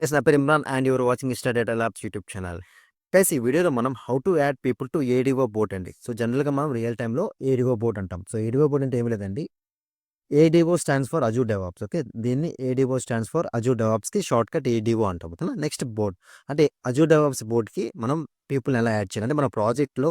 Yes, నా పేరు Imran and your watching Insta data Labs YouTube channel. Guys ఈ వీడియోలో మనం how to add people to ADO bot అండి. సో జనరల్‌గా మనం రియల్ టైమ్‌లో ఏడిఓ బోట్ అంటాం. సో ఏడిఓ బోట్ అంటే ఏమి లేదండి. ADO stands for Azure DevOps. Okay. దీన్ని ఏడిఓ స్టాండ్స్ ఫర్ అజూర్ డెవాప్స్‌కి షార్ట్‌కట్ ఏడిఓ అంటాం. ఓకేనా. నెక్స్ట్ బోట్ అంటే అజూర్ డెవాప్స్ బోట్‌కి మనం పీపుల్‌ని ఎలా యాడ్ చేయాలి అంటే మన ప్రాజెక్ట్‌లో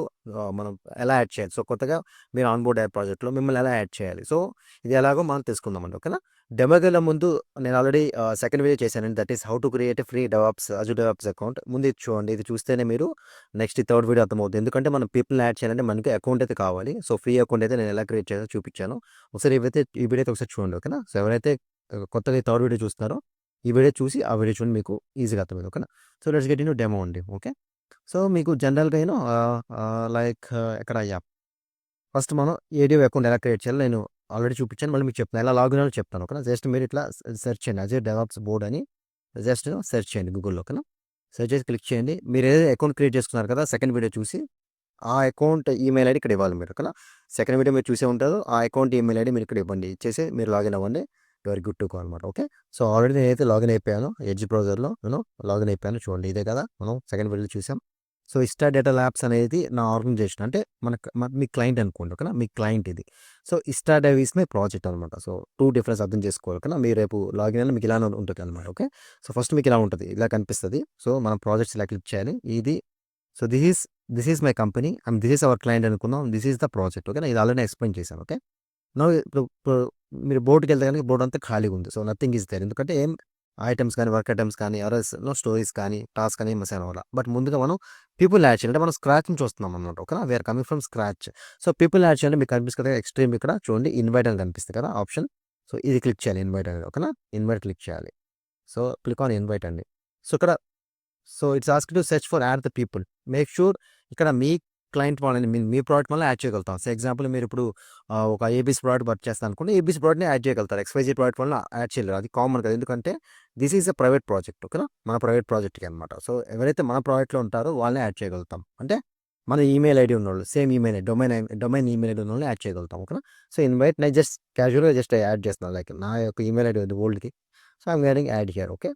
మనం ఎలా యాడ్ చేయాలి. సో కొత్తగా మీరు ఆన్ బోర్డ్ అయ్యే ప్రాజెక్ట్‌లో మిమ్మల్ని ఎలా యాడ్ చేయాలి. సో ఇది ఎలాగో మనం తెలుసుకుందామండి. ఓకేనా. డెమో‌కెళ్ళే ముందు నేను ఆల్రెడీ సెకండ్ వీడియో చేశానండి. That is how to create a free DevOps Azure DevOps account. ముందు ఇది చూడండి. ఇది చూస్తేనే మీరు నెక్స్ట్ ఈ థర్డ్ వీడియో అర్థమవుతుంది. ఎందుకంటే మనం పీపుల్‌ని యాడ్ చేయాలంటే మనకి అకౌంట్ అయితే కావాలి. సో ఫ్రీ అకౌంట్ అయితే నేను ఎలా క్రియేట్ చేయాలో చూపించాను. ఒకసారి ఈ వీడియో అయితే ఒకసారి చూడండి. ఓకేనా. సో ఎవరైతే కొత్తగా ఈ థర్డ్ వీడియో చూస్తున్నారో ఈ వీడియో చూసి ఆ వీడియో చూడండి, మీకు ఈజీగా అర్థమైంది. ఓకేనా. So let's get in demo అండి. ఓకే. సో మీకు జనరల్‌గా లైక్ ఎక్కడ యాప్ ఫస్ట్ మనం ఏడియో అకౌంట్ ఎలా క్రియేట్ చేయాలో నేను ఆల్రెడీ చూపించాను. మళ్ళీ మీకు చెప్తాను. ఎలా లాగిన్ అవ్వాలో చెప్తాను. ఓకేనా. జస్ట్ మీరు ఇట్లా సెర్చ్ చేయండి. అజూర్ డెవాప్స్ బోర్డ్ అని జస్ట్ సెర్చ్ చేయండి గూగుల్‌లో. ఓకేనా. సెర్చ్ చేసి క్లిక్ చేయండి. మీరు ఏదైతే అకౌంట్ క్రియేట్ చేసుకున్నారు కదా, సెకండ్ వీడియో చూసి ఆ అకౌంట్ ఈమెయిల్ ఐడి ఇక్కడ ఇవ్వాలి మీరు. ఓకేనా. సెకండ్ వీడియో మీరు చూసే ఉంటారు. ఆ అకౌంట్ ఈమెయిల్ ఐడి మీరు ఇక్కడ ఇవ్వండి. ఇచ్చేసి మీరు లాగిన్ అవ్వండి. You are good to go అనమాట. ఓకే. సో ఆల్రెడీ నేనైతే లాగిన్ అయిపోయాను. ఎడ్జ్ బ్రౌజర్‌లో లాగిన్ అయిపోయాను. చూడండి ఇదే కదా మనం సెకండ్ వీడియోలో చూసాం. సో ఇన్స్టా డేటా ల్యాబ్స్ అనేది నా ఆర్గనైజేషన్. అంటే మీ క్లయింట్ అనుకోండి. ఓకేనా. మీ క్లయింట్ ఇది. So Insta Dave is my project అనమాట. సో 2 డిఫరెన్స్ అర్థం చేసుకోవాలి. ఓకేనా. మీరు రేపు లాగిన్ అయినా మీకు ఇలానే ఉంటుంది అనమాట. ఓకే. సో ఫస్ట్ మీకు ఇలా ఉంటుంది. ఇలా కనిపిస్తది. సో మనం ప్రాజెక్ట్స్ ఇలా క్లిక్ చేయాలి. ఇది so this is my company and this is our client అనుకుందాం. This is the project. ఓకేనా. ఇది ఆల్రెడీ ఎక్స్‌ప్లెయిన్ చేశాను. ఓకే. నౌ ఇప్పుడు మీరు బోర్డ్‌కెళ్తే గనుక బోర్డ్ అంతా ఖాళీగా ఉంది. So nothing is there. ఎందుకంటే ఏం ఐటెమ్స్ కానీ, వర్క్ ఐటెమ్స్ కానీ, స్టోరీస్ కానీ, టాస్క్ కానీ ఏం అసైన్ అవ్వల. బట్ ముందుగా మనం పీపుల్ యాడ్ చేయాలి. అంటే మనం స్క్రాచ్ నుంచి వస్తున్నాం అన్నమాట. ఓకేనా. We are coming from scratch. So people add చేయాలంటే మీకు కనిపిస్తుంది కదా ఎక్స్‌ట్రీమ్ ఇక్కడ చూడండి ఇన్వైట్ అని కనిపిస్తుంది కదా ఆప్షన్. సో ఇది క్లిక్ చేయాలి ఇన్వైట్ అనేది. ఓకేనా. ఇన్వైట్ క్లిక్ చేయాలి. సో క్లిక్ ఆన్ ఇన్వైట్ అండి. సో ఇక్కడ it's asked to search for add the people. Make sure ఇక్కడ మీ క్లయింట్ వాళ్ళని మీ ప్రోడక్ట్ వల్ల యాడ్ చేయగలుగుతాం. సో ఎగ్జాంపుల్ మీరు ఇప్పుడు ఒక ఏబీసీ ప్రోడక్ట్ వర్క్ చేస్తాను అనుకోండి. ఏబీసీ ప్రోడక్ట్‌ని యాడ్ చేయగలుగుతారు. ఎక్స్‌వైజెడ్ ప్రోడక్ట్ వల్ల యాడ్ చేయలేరు. అది కామన్ కదా. ఎందుకంటే this is a private project. ఓకేనా. మన ప్రైవేట్ ప్రాజెక్ట్‌కి అనమాట. సో ఎవరైతే మన ప్రాజెక్ట్‌లో ఉంటారో వాళ్ళని యాడ్ చేయగలుగుతాం. అంటే మన ఈమెయిల్ ఐడీ ఉన్నోళ్ళు same email domain email ID ఉన్నోళ్ళని యాడ్ చేయగలుగుతాం. ఓకేనా. సో ఇన్వైట్ నేను జస్ట్ క్యాజువల్‌గా జస్ట్ యాడ్ చేస్తున్నాను. లైక్ నా యొక్క ఈమెయిల్ ఐడీ ఉంది ఓల్డ్‌కి. So I'm getting add here. Okay.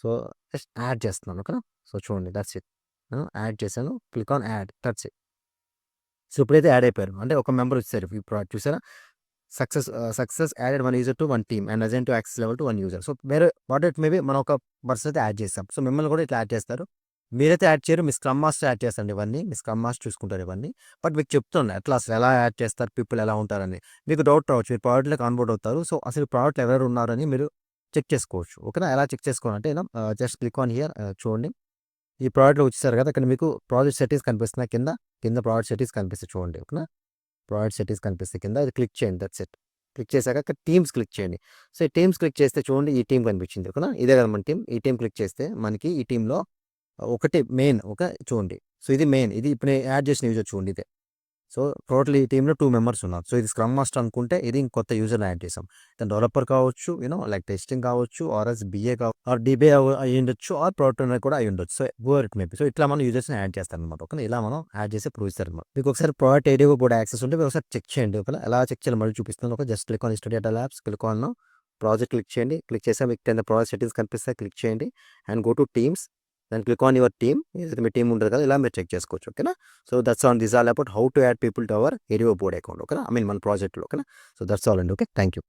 So just add చేస్తున్నాను. ఓకేనా. సో చూడండి దట్స్ ఇట్. యాడ్ చేశాను. Click on add. That's it. So ఇప్పుడైతే యాడ్ అయిపోయారు. అంటే ఒక మెంబర్ వచ్చేసారు. ఈ ప్రోడక్ట్ చూసారా? Success added 1 user to 1 team and assign to access level to 1 user. So వేరే వాట్ ఇట్ మేబీ మనం ఒక పర్సన్ అయితే యాడ్ చేసాం. సో మిమ్మల్ని కూడా ఇట్లా యాడ్ చేస్తారు. మీరైతే యాడ్ చేయరు. మీ స్క్రమ్ మాస్టర్ యాడ్ చేస్తారండి ఇవన్నీ. మీ స్క్రమ్ మాస్టర్ చూసుకుంటారు ఇవన్నీ. బట్ మీకు చెప్తున్నా ఎట్లా అసలు ఎలా యాడ్ చేస్తారు, పీపుల్ ఎలా ఉంటారని. మీకు డౌట్ రావచ్చు. మీరు ప్రోడక్ట్‌లోకి ఆన్‌బోర్డ్ అవుతారు. సో అసలు ప్రోడక్ట్‌లో ఎవరెవరు ఉన్నారని మీరు చెక్ చేసుకోవచ్చు. ఓకేనా. ఎలా చెక్ చేసుకోవాలంటే జస్ట్ క్లిక్ ఆన్ హియర్ చూడండి. ఈ ప్రోడక్ట్‌లో వచ్చేసారు కదా! ఇక్కడ మీకు ప్రాజెక్ట్ సెట్టింగ్స్ కనిపిస్తున్నాయి కింద. కింద ప్రాజెక్ట్ సెట్టింగ్స్ కనిపిస్తాయి చూడండి. ఓకేనా. ప్రాజెక్ట్ సెట్టింగ్స్ కనిపిస్తాయి కింద. అది క్లిక్ చేయండి. That's it. క్లిక్ చేశాక ఇక్కడ టీమ్స్ క్లిక్ చేయండి. సో ఈ టీమ్స్ క్లిక్ చేస్తే చూడండి ఈ టీమ్ కనిపించింది. ఓకేనా. ఇదే కదా మన టీమ్. ఈ టీమ్ క్లిక్ చేస్తే మనకి ఈ టీమ్‌లో ఒకటి మెయిన్ ఓకే చూడండి. సో ఇది మెయిన్. ఇది ఇప్పుడు నేను యాడ్ చేసిన యూజర్ చూడండి ఇదే. సో టోటల్ ఈ టీమ్‌లో 2 మెంబర్స్ ఉన్నారు. సో ఇది స్క్రమ్ మాస్టర్ అనుకుంటే ఇది ఇంకొత్త యూజర్‌ని యాడ్ చేసాం. తను డెవలపర్ కావచ్చు, లైక్ టెస్టింగ్ కావచ్చు, బీఏ ఆర్ డీబీఏ అయ్యుండొచ్చు, ఆర్ ప్రొడక్ట్ ఓనర్ కూడా అయ్యుండొచ్చు. So whoever it may be. So ఇట్లా మనం యూజర్స్‌ని యాడ్ చేస్తారనమాట. ఓకేనా. ఇలా మనం యాడ్ చేసి ప్రూవ్ ఇస్తారనమాట. మీకు ఒకసారి ప్రోడక్ట్ ఏడిఓ బోర్డ్ యాక్సెస్ ఉంటే మీరు ఒకసారి చెక్ చేయండి. ఓకేనా. ఎలా చెక్ చేయాలో మళ్ళీ చూపిస్తాను. Okay. Just click on insta data labs. Click on project click చేయండి. క్లిక్ చేస్తే మీకు కింద ప్రాజెక్ట్ సెట్టింగ్స్ కనిపిస్తాయి. క్లిక్ చేయండి and go to teams. Then click on your team. ఏదైతే మీ టీమ్ ఉంటది కదా, ఇలా మీరు చెక్ చేసుకోవచ్చు. ఓకేనా. So that's all about how to add people to our ADO board account. ఓకేనా. ఐ మీన్ మన ప్రాజెక్ట్‌లో. ఓకేనా. సో దట్స్ ఆల్ అండి. ఓకే. Thank you.